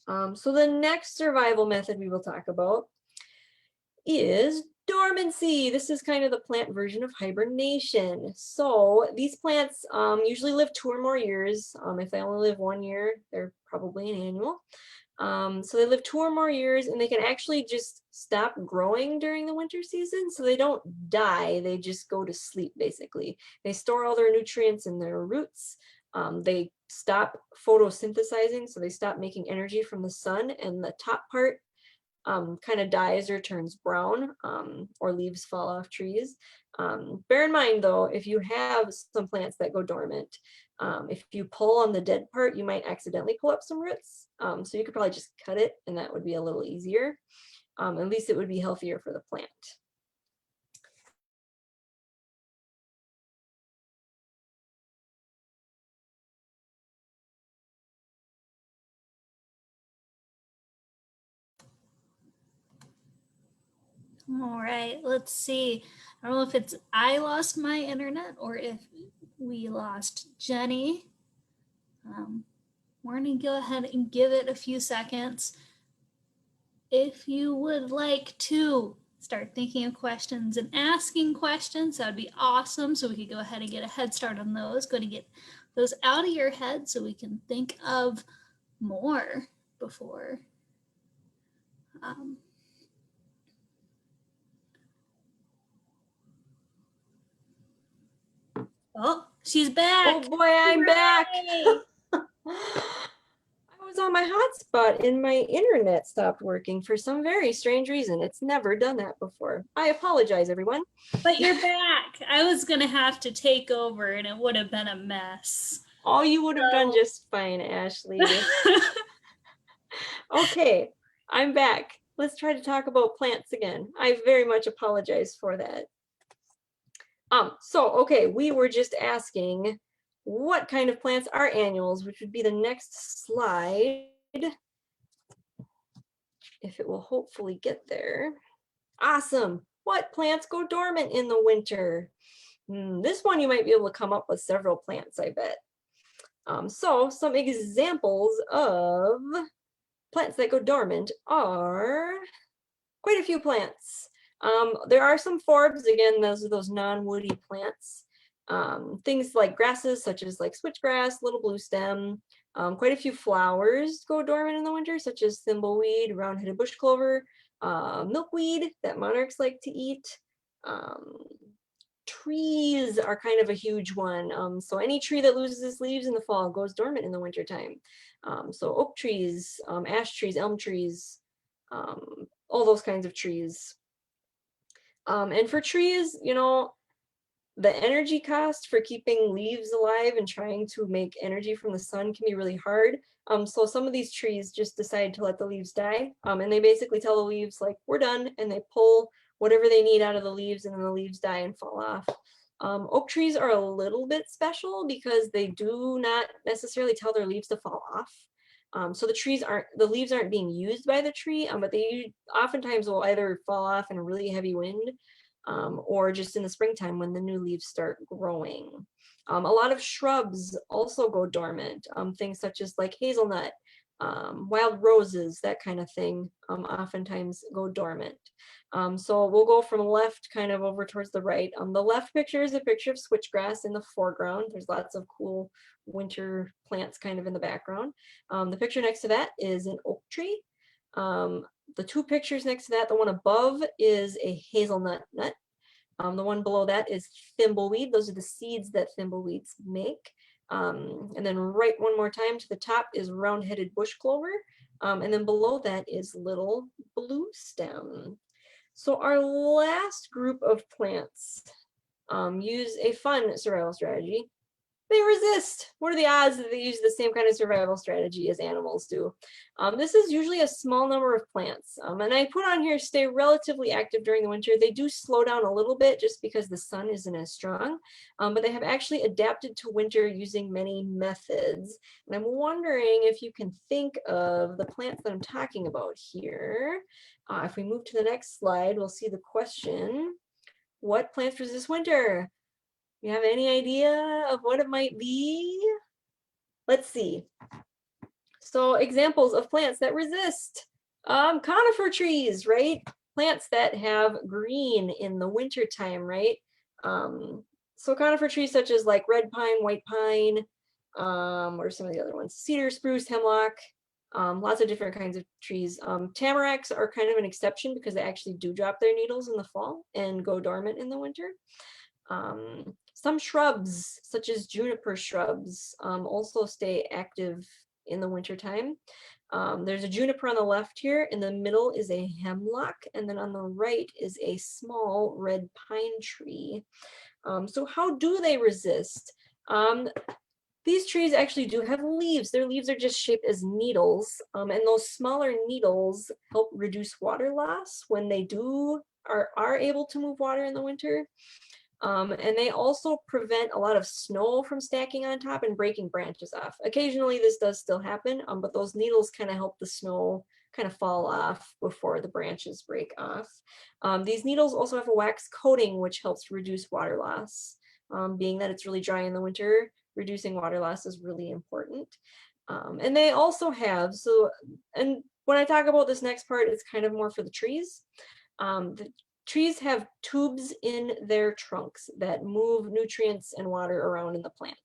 So the next survival method we will talk about is dormancy. This is kind of the plant version of hibernation. So these plants usually live 2 or more years. If they only live 1 year, they're probably an annual. So they live 2 or more years, and they can actually just stop growing during the winter season. So they don't die, they just go to sleep basically. They store all their nutrients in their roots. They stop photosynthesizing, so they stop making energy from the sun, and the top part kind of dies or turns brown, or leaves fall off trees. Bear in mind though, if you have some plants that go dormant, if you pull on the dead part, you might accidentally pull up some roots. So you could probably just cut it, and that would be a little easier. At least it would be healthier for the plant. All right, let's see. I don't know if it's I lost my internet or if we lost Jenny. We're going to go ahead and give it a few seconds. If you would like to start thinking of questions and asking questions, that would be awesome. So we could go ahead and get a head start on those. Go to get those out of your head so we can think of more before. Oh, she's back. Oh boy, I'm back. I was on my hotspot and my internet stopped working for some very strange reason. It's never done that before. I apologize, everyone. But you're back. I was going to have to take over and it would have been a mess. Oh, you would have done just fine, Ashley. Okay, I'm back. Let's try to talk about plants again. I very much apologize for that. Okay, we were just asking what kind of plants are annuals, which would be the next slide. If it will hopefully get there. Awesome. What plants go dormant in the winter? This one you might be able to come up with several plants, I bet. So some examples of plants that go dormant are quite a few plants. There are some forbs, again, those are those non-woody plants. Things like grasses, such as like switchgrass, little blue stem. Quite a few flowers go dormant in the winter, such as thimbleweed, round-headed bush clover, milkweed that monarchs like to eat. Trees are kind of a huge one. So any tree that loses its leaves in the fall goes dormant in the wintertime. So oak trees, ash trees, elm trees, all those kinds of trees. And for trees, you know, the energy cost for keeping leaves alive and trying to make energy from the sun can be really hard. So some of these trees just decide to let the leaves die. And they basically tell the leaves like, we're done, and they pull whatever they need out of the leaves, and then the leaves die and fall off. Oak trees are a little bit special because they do not necessarily tell their leaves to fall off. So the leaves aren't being used by the tree, but they oftentimes will either fall off in a really heavy wind, or just in the springtime when the new leaves start growing. A lot of shrubs also go dormant, things such as like hazelnut, wild roses, that kind of thing, oftentimes go dormant. So we'll go from left kind of over towards the right. The left picture is a picture of switchgrass in the foreground. There's lots of cool winter plants kind of in the background. The picture next to that is an oak tree. The two pictures next to that, the one above is a hazelnut nut. The one below that is thimbleweed. Those are the seeds that thimbleweeds make. And then right one more time to the top is round-headed bush clover. And then below that is little blue stem. So our last group of plants use a fun survival strategy. They resist. What are the odds that they use the same kind of survival strategy as animals do? This is usually a small number of plants. And I put on here stay relatively active during the winter. They do slow down a little bit just because the sun isn't as strong, but they have actually adapted to winter using many methods. And I'm wondering if you can think of the plants that I'm talking about here. If we move to the next slide, we'll see the question. What plants resist winter? You have any idea of what it might be? Let's see. So examples of plants that resist. Conifer trees, right? Plants that have green in the winter time, right? So conifer trees such as like red pine, white pine, what are some of the other ones? Cedar, spruce, hemlock, lots of different kinds of trees. Tamaracks are kind of an exception because they actually do drop their needles in the fall and go dormant in the winter. Some shrubs, such as juniper shrubs, also stay active in the wintertime. There's a juniper on the left here. In the middle is a hemlock, and then on the right is a small red pine tree. So how do they resist? These trees actually do have leaves. Their leaves are just shaped as needles, and those smaller needles help reduce water loss when they are able to move water in the winter. And they also prevent a lot of snow from stacking on top and breaking branches off. Occasionally this does still happen, but those needles kind of help the snow kind of fall off before the branches break off. These needles also have a wax coating which helps reduce water loss. Being that it's really dry in the winter, reducing water loss is really important. And they also have, and when I talk about this next part, it's kind of more for the trees. The trees have tubes in their trunks that move nutrients and water around in the plant.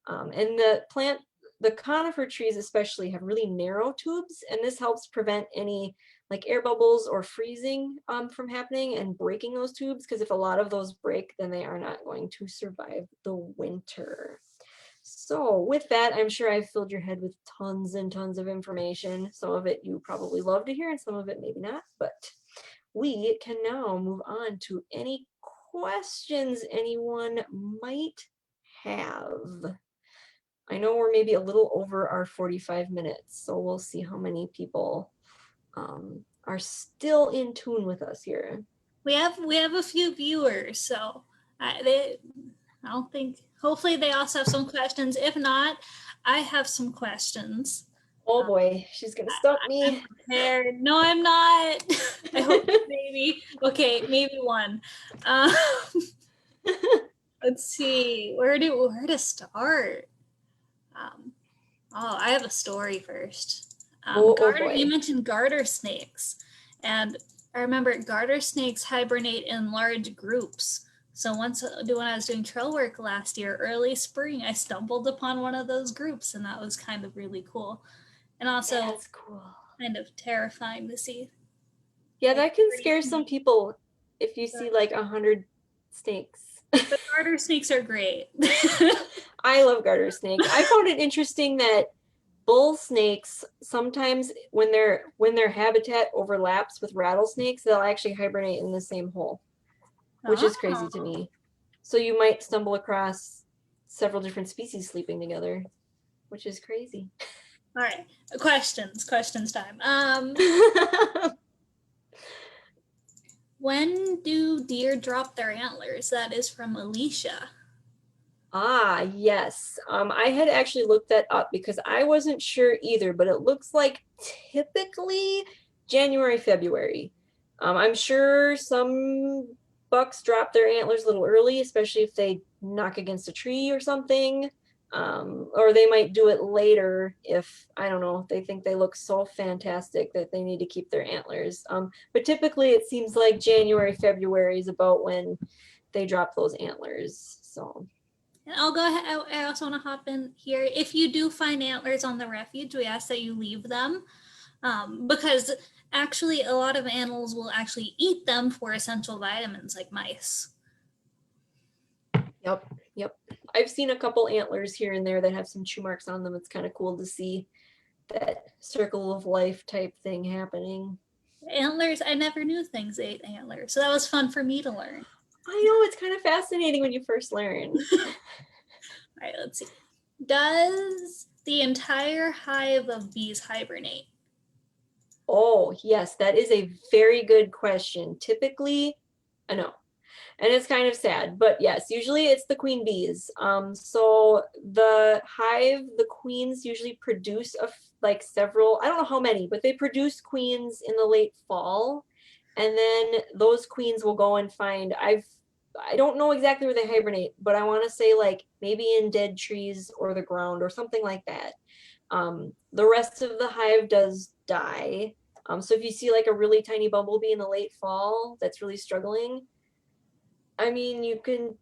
And the conifer trees especially have really narrow tubes, and this helps prevent any like air bubbles or freezing from happening and breaking those tubes, because if a lot of those break, then they are not going to survive the winter. So with that, I'm sure I've filled your head with tons and tons of information. Some of it you probably love to hear and some of it maybe not, but we can now move on to any questions anyone might have. I know we're maybe a little over our 45 minutes, so we'll see how many people are still in tune with us here. We have a few viewers, so I don't think. Hopefully, they also have some questions. If not, I have some questions. Oh boy, she's gonna stump me. Prepared. No, I'm not. I hope maybe. Okay, maybe one. Let's see. Where to start? I have a story first. Oh boy. You mentioned garter snakes, and I remember garter snakes hibernate in large groups. So when I was doing trail work last year, early spring, I stumbled upon one of those groups, and that was kind of really cool. And also that's cool. Kind of terrifying to see. Yeah, that can scare some people if you see like 100 snakes. But garter snakes are great. I love garter snakes. I found it interesting that bull snakes sometimes when their habitat overlaps with rattlesnakes, they'll actually hibernate in the same hole, which is crazy to me. So you might stumble across several different species sleeping together, which is crazy. All right, questions time. When do deer drop their antlers? That is from Alicia. Ah, yes. I had actually looked that up because I wasn't sure either, but it looks like typically January, February. I'm sure some bucks drop their antlers a little early, especially if they knock against a tree or something. Or they might do it later if, I don't know, they think they look so fantastic that they need to keep their antlers. But typically it seems like January, February is about when they drop those antlers. So And I'll go ahead. I also want to hop in here. If you do find antlers on the refuge, we ask that you leave them, because actually a lot of animals will actually eat them for essential vitamins like mice. yep, yep. I've seen a couple antlers here and there that have some chew marks on them. It's kind of cool to see that circle of life type thing happening. Antlers, I never knew things ate antlers. So that was fun for me to learn. I know, it's kind of fascinating when you first learn. All right, let's see. Does the entire hive of bees hibernate? Oh, yes, that is a very good question. Typically, I know. And it's kind of sad, but yes, usually it's the queen bees. So the hive, the queens usually produce like several, I don't know how many, but they produce queens in the late fall. And then those queens will go and find, I don't know exactly where they hibernate, but I want to say like maybe in dead trees or the ground or something like that. The rest of the hive does die. So if you see like a really tiny bumblebee in the late fall that's really struggling, I mean, you can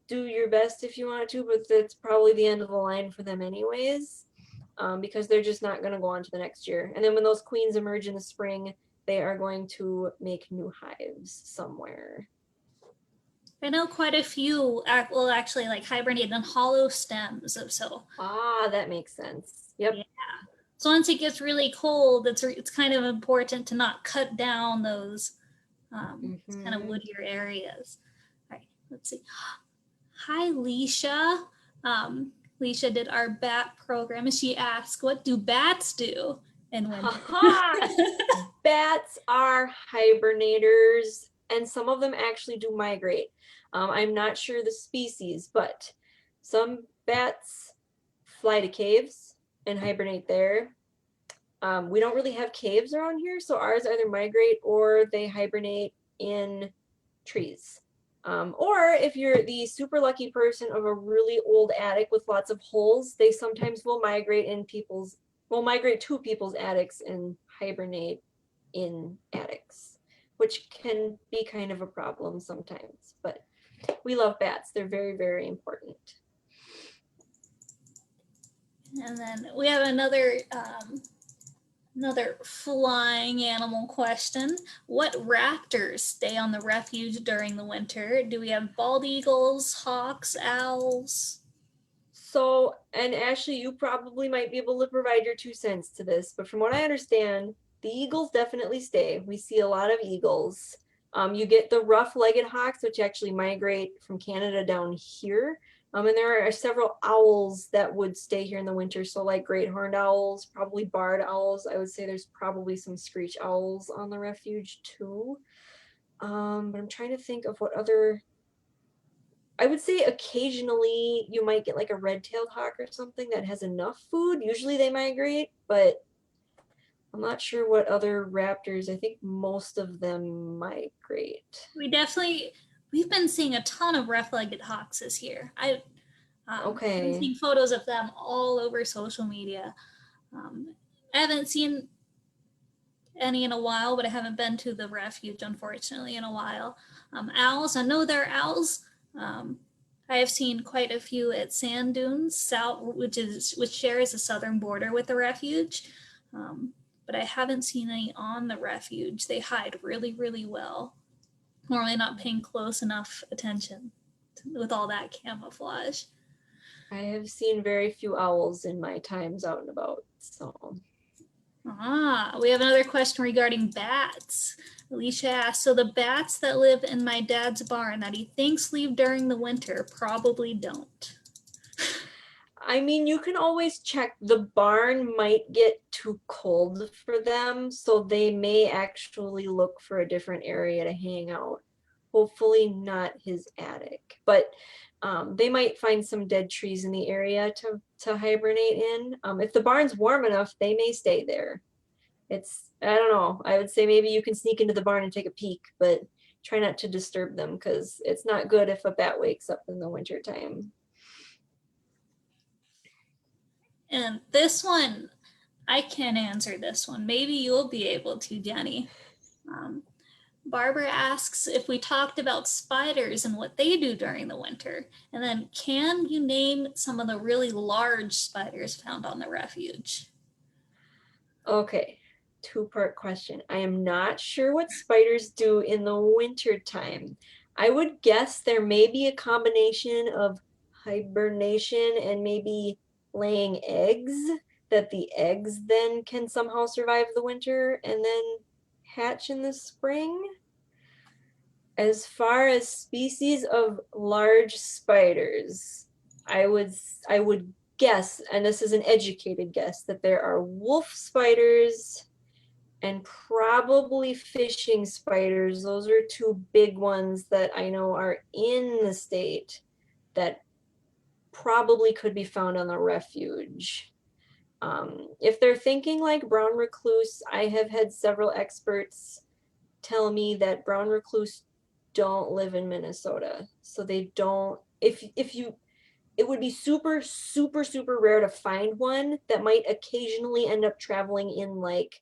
do your best if you want to, but that's probably the end of the line for them anyways, because they're just not going to go on to the next year. And then when those queens emerge in the spring, they are going to make new hives somewhere. I know quite a few will actually like hibernate in hollow stems. So Ah, that makes sense. Yep. yeah. So once it gets really cold, it's kind of important to not cut down those kind of woodier areas. All right, let's see. Hi, Leisha. Leisha did our bat program, and she asked, "What do bats do in winter?" Bats are hibernators, and some of them actually do migrate. I'm not sure the species, but some bats fly to caves and hibernate there. We don't really have caves around here, so ours either migrate or they hibernate in trees. Or if you're the super lucky person of a really old attic with lots of holes, they sometimes will migrate to people's attics and hibernate in attics, which can be kind of a problem sometimes. But we love bats. They're very, very important. And then we have another flying animal question. What raptors stay on the refuge during the winter? Do we have bald eagles, hawks, owls? So, and Ashley, you probably might be able to provide your 2 cents to this, but from what I understand, the eagles definitely stay. We see a lot of eagles. You get the rough-legged hawks, which actually migrate from Canada down here. And there are several owls that would stay here in the winter. So like great horned owls, probably barred owls. I would say there's probably some screech owls on the refuge too. But I'm trying to think of what other, I would say occasionally you might get like a red-tailed hawk or something that has enough food. Usually they migrate, but I'm not sure what other raptors. I think most of them migrate. We've been seeing a ton of rough-legged hawks this year. I've been Okay. seeing photos of them all over social media. I haven't seen any in a while, but I haven't been to the refuge, unfortunately, in a while. Owls, I know there are owls. I have seen quite a few at Sand Dunes South, which shares the southern border with the refuge. But I haven't seen any on the refuge. They hide really, really well. Normally not paying close enough attention with all that camouflage. I have seen very few owls in my times out and about. So We have another question regarding bats. Alicia asked, so the bats that live in my dad's barn that he thinks leave during the winter probably don't. I mean, you can always check. The barn might get too cold for them, so they may actually look for a different area to hang out. Hopefully not his attic, but they might find some dead trees in the area to hibernate in. If the barn's warm enough, they may stay there. I don't know. I would say maybe you can sneak into the barn and take a peek, but try not to disturb them because it's not good if a bat wakes up in the wintertime. And this one, I can't answer this one. Maybe you'll be able to, Jenny. Um, Barbara asks if we talked about spiders and what they do during the winter. And then, can you name some of the really large spiders found on the refuge? Okay, two-part question. I am not sure what spiders do in the winter time. I would guess there may be a combination of hibernation and maybe laying eggs, that the eggs then can somehow survive the winter and then hatch in the spring. As far as species of large spiders, I would guess, and this is an educated guess, that there are wolf spiders and probably fishing spiders. Those are two big ones that I know are in the state that probably could be found on the refuge. If they're thinking like brown recluse, I have had several experts tell me that brown recluse don't live in Minnesota. So they don't, if you, it would be super, super, super rare to find one that might occasionally end up traveling in like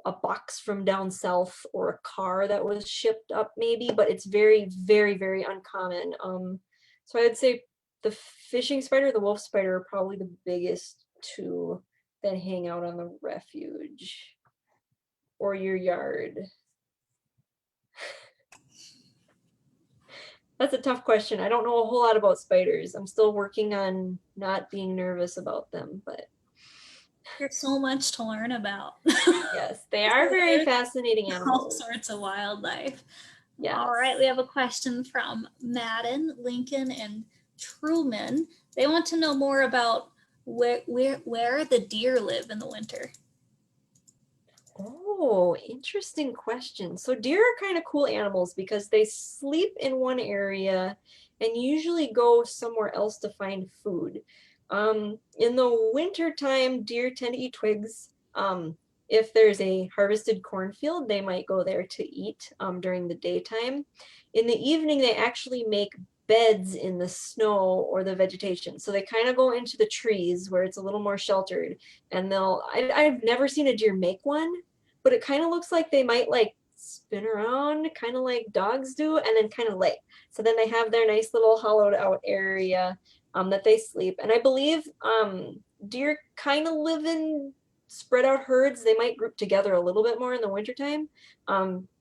a box from down south or a car that was shipped up maybe, but it's very, very, very uncommon. So I'd say the fishing spider, the wolf spider are probably the biggest two that hang out on the refuge or your yard. That's a tough question. I don't know a whole lot about spiders. I'm still working on not being nervous about them, but There's so much to learn about. yes, they are very fascinating All animals. sorts of wildlife. Yes. All right, we have a question from Madden, Lincoln, and Truman. They want to know more about where the deer live in the winter. Oh, interesting question. So deer are kind of cool animals because they sleep in one area and usually go somewhere else to find food. In the winter time, deer tend to eat twigs. If there's a harvested cornfield, they might go there to eat during the daytime. In the evening, they actually make beds in the snow or the vegetation. So they kind of go into the trees where it's a little more sheltered and I've never seen a deer make one, but it kind of looks like they might like spin around, kind of like dogs do, and then kind of lay. So then they have their nice little hollowed out area that they sleep. And I believe deer kind of live in spread out herds. They might group together a little bit more in the wintertime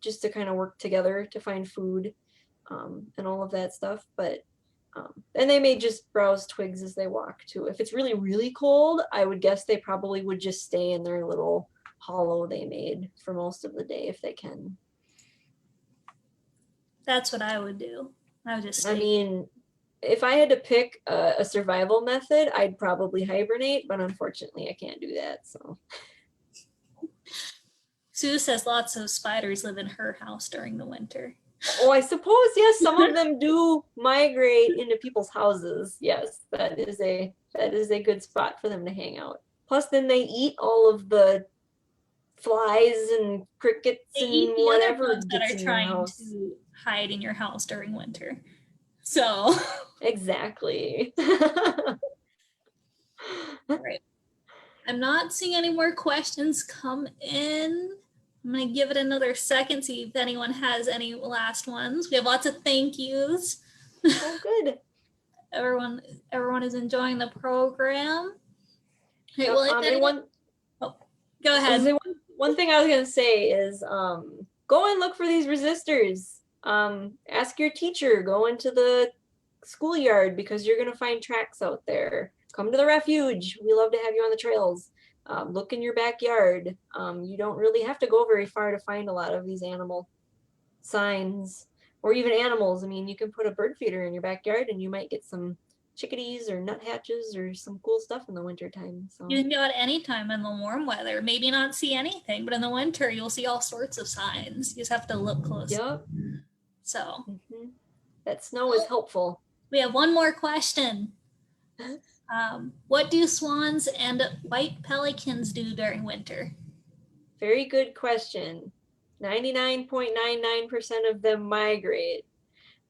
just to kind of work together to find food and all of that stuff. But and they may just browse twigs as they walk too. If it's really, really cold, I would guess they probably would just stay in their little hollow they made for most of the day if they can. That's what I would do. I would just stay. I mean, if I had to pick a survival method, I'd probably hibernate, but unfortunately I can't do that. So Sue says lots of spiders live in her house during the winter. oh, I suppose, yes, some of them do migrate into people's houses. Yes, that is a good spot for them to hang out. Plus, then they eat all of the flies and crickets They and eat the whatever other ones that gets are in your trying house. to hide in your house during winter. So, Exactly. all right. I'm not seeing any more questions come in. I'm going to give it another second, see if anyone has any last ones. We have lots of thank yous. Oh, good. Everyone is enjoying the program. Right, Yep, well, if and anyone, go ahead. one thing I was gonna say is go and look for these resistors. Ask your teacher, go into the schoolyard because you're gonna find tracks out there. Come to the refuge. We love to have you on the trails. Look in your backyard. You don't really have to go very far to find a lot of these animal signs or even animals. I mean, you can put a bird feeder in your backyard and you might get some chickadees or nuthatches or some cool stuff in the wintertime. So You can go at any time in the warm weather, maybe not see anything, but in the winter, you'll see all sorts of signs. You just have to look close. yep. So, That snow is helpful. we have one more question. What do swans and white pelicans do during winter? Very good question. 99.99% of them migrate.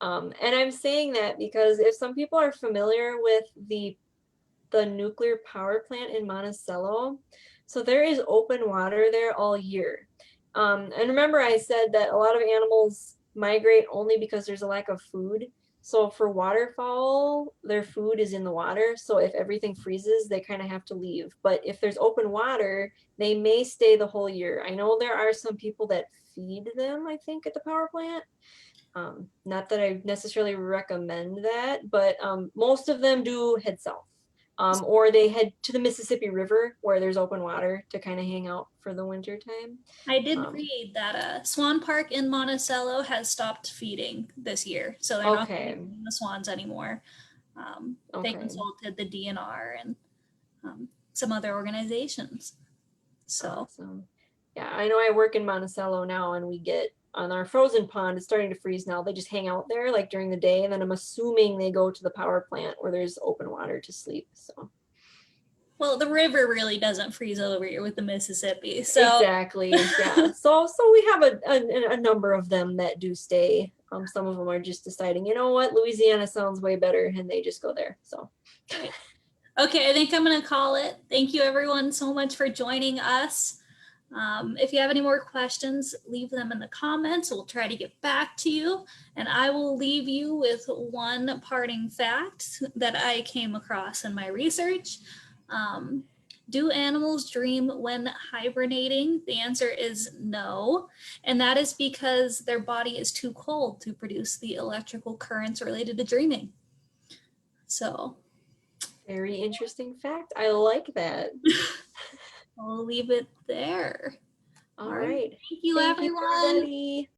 And I'm saying that because if some people are familiar with the the nuclear power plant in Monticello. So there is open water there all year. And remember I said that a lot of animals migrate only because there's a lack of food. So for waterfowl, their food is in the water. So if everything freezes, they kind of have to leave. But if there's open water, they may stay the whole year. I know there are some people that feed them, I think, at the power plant. Not that I necessarily recommend that, but most of them do head south. Or they head to the Mississippi River where there's open water to kind of hang out for the winter time. I did read that Swan Park in Monticello has stopped feeding this year, so they're not Okay. feeding the swans anymore. They Okay. consulted the DNR and some other organizations. So Awesome. Yeah, I know I work in Monticello now, and we get on our frozen pond. It's starting to freeze now. They just hang out there like during the day, and then I'm assuming they go to the power plant where there's open water to sleep. So well, the river really doesn't freeze over here with the Mississippi. So exactly, yeah. So we have a number of them that do stay. Some of them are just deciding, you know what, Louisiana sounds way better, and they just go there. So. Okay, I think I'm going to call it. Thank you everyone so much for joining us. If you have any more questions, leave them in the comments. We'll try to get back to you. And I will leave you with one parting fact that I came across in my research. Do animals dream when hibernating? The answer is no. And that is because their body is too cold to produce the electrical currents related to dreaming. So Very interesting fact. I like that. I'll leave it there. All right. Thank you, Thank you, everyone. everybody.